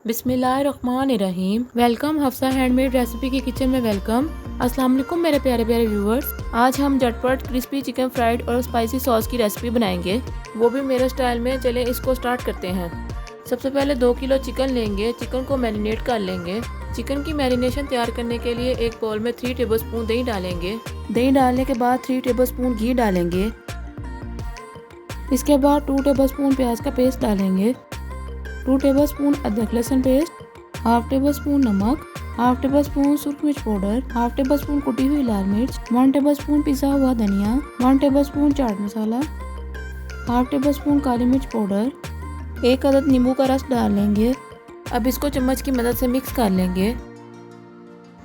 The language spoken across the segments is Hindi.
बिस्मिल्लाहिर्रहमानिर्रहीम। वेलकम हफ्सा हैंडमेड रेसिपी की किचन में वेलकम। अस्सलाम वालेकुम मेरे प्यारे प्यारे व्यूवर्स। आज हम झटपट क्रिस्पी चिकन फ्राइड और स्पाइसी सॉस की रेसिपी बनाएंगे, वो भी मेरे स्टाइल में। चले इसको स्टार्ट करते हैं। सबसे पहले 2 किलो चिकन लेंगे। चिकन को मैरिनेट कर लेंगे। चिकन की मैरिनेशन तैयार करने के लिए एक बाउल में 3 टेबलस्पून दही डालेंगे। दही डालने के बाद 3 टेबलस्पून घी डालेंगे। इसके बाद 2 टेबलस्पून प्याज का पेस्ट डालेंगे, 2 टेबलस्पून अदरक लहसुन पेस्ट, हाफ टेबलस्पून नमक, हाफ टेबलस्पून सुरख मिर्च पाउडर, हाफ टेबलस्पून कुटी हुई लाल मिर्च, 1 टेबलस्पून पिसा हुआ धनिया, 1 tablespoon chaat masala, half tablespoon काली मिर्च पाउडर, 1 अदद नींबू का रस डाल लेंगे। अब इसको चम्मच की मदद से मिक्स कर लेंगे।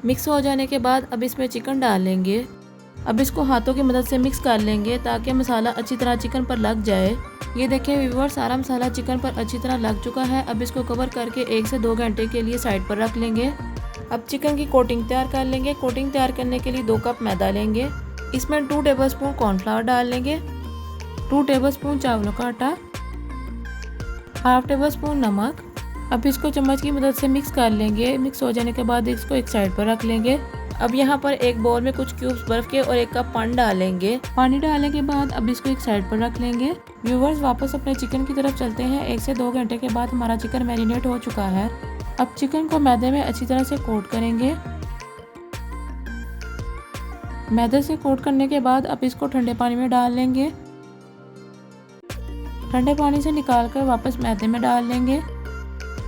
मिक्स हो जाने के बाद अब इसमें चिकन डाल लेंगे। अब इसको हाथों की मदद से मिक्स कर लेंगे ताकि मसाला अच्छी तरह चिकन पर लग जाए। ये देखिए व्यूअर, सारा मसाला चिकन पर अच्छी तरह लग चुका है। अब इसको कवर करके 1 से 2 घंटे के लिए साइड पर रख लेंगे। अब चिकन की कोटिंग तैयार कर लेंगे। कोटिंग तैयार करने के लिए 2 कप मैदा लेंगे। इसमें 2 टेबलस्पून कॉर्नफ्लावर डाल लेंगे, 2 टेबलस्पून चावलों का आटा, हाफ टेबलस्पून नमक। अब इसको चम्मच की मदद से मिक्स कर लेंगे। मिक्स हो जाने के बाद इसको एक साइड पर रख लेंगे। अब यहाँ पर एक बाउल में कुछ क्यूब्स बर्फ के और 1 कप पानी डालेंगे। पानी डालने के बाद अब इसको एक साइड पर रख लेंगे। व्यूवर्स, वापस अपने चिकन की तरफ चलते हैं। 1 से 2 घंटे के बाद हमारा चिकन मैरिनेट हो चुका है। अब चिकन को मैदे में अच्छी तरह से कोट करेंगे। मैदे से कोट करने के बाद अब इसको ठंडे पानी में डाल लेंगे। ठंडे पानी से निकाल कर वापस मैदे में डाल लेंगे।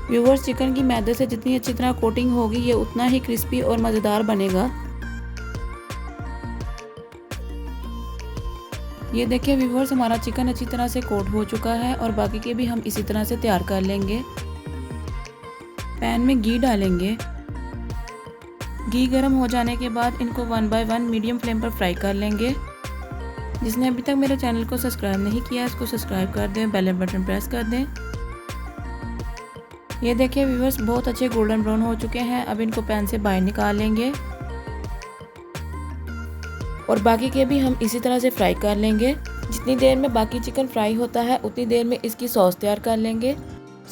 व्यूवर्स, चिकन की मैदे से जितनी अच्छी तरह कोटिंग होगी ये उतना ही क्रिस्पी और मज़ेदार बनेगा। ये देखिए व्यूवर्स, हमारा चिकन अच्छी तरह से कोट हो चुका है और बाकी के भी हम इसी तरह से तैयार कर लेंगे। पैन में घी डालेंगे। घी गर्म हो जाने के बाद इनको 1 बाय 1 मीडियम फ्लेम पर फ्राई कर लेंगे। जिसने अभी तक मेरे चैनल को सब्सक्राइब नहीं किया इसको सब्सक्राइब कर दें, बेल बटन प्रेस कर दें। ये देखिए व्यूअर्स, बहुत अच्छे गोल्डन ब्राउन हो चुके हैं। अब इनको पैन से बाहर निकाल लेंगे और बाकी के भी हम इसी तरह से फ्राई कर लेंगे। जितनी देर में बाकी चिकन फ्राई होता है उतनी देर में इसकी सॉस तैयार कर लेंगे।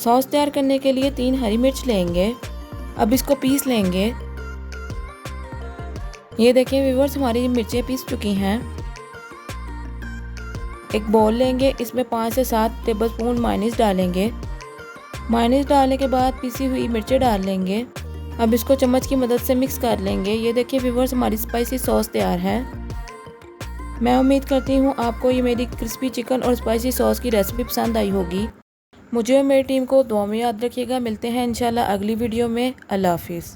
सॉस तैयार करने के लिए 3 हरी मिर्च लेंगे। अब इसको पीस लेंगे। ये देखिए व्यूअर्स, हमारी मिर्चें पीस चुकी हैं। एक बाउल लेंगे, इसमें 5 से 7 टेबलस्पून मायोनीज डालेंगे। मायोनीज डालने के बाद पिसी हुई मिर्चें डाल लेंगे। अब इसको चम्मच की मदद से मिक्स कर लेंगे। ये देखिए व्यूअर्स, हमारी स्पाइसी सॉस तैयार है। मैं उम्मीद करती हूँ आपको ये मेरी क्रिस्पी चिकन और स्पाइसी सॉस की रेसिपी पसंद आई होगी। मुझे और मेरी टीम को दुआ में याद रखिएगा। मिलते हैं इंशाल्लाह अगली वीडियो में। अल्लाह हाफिज़।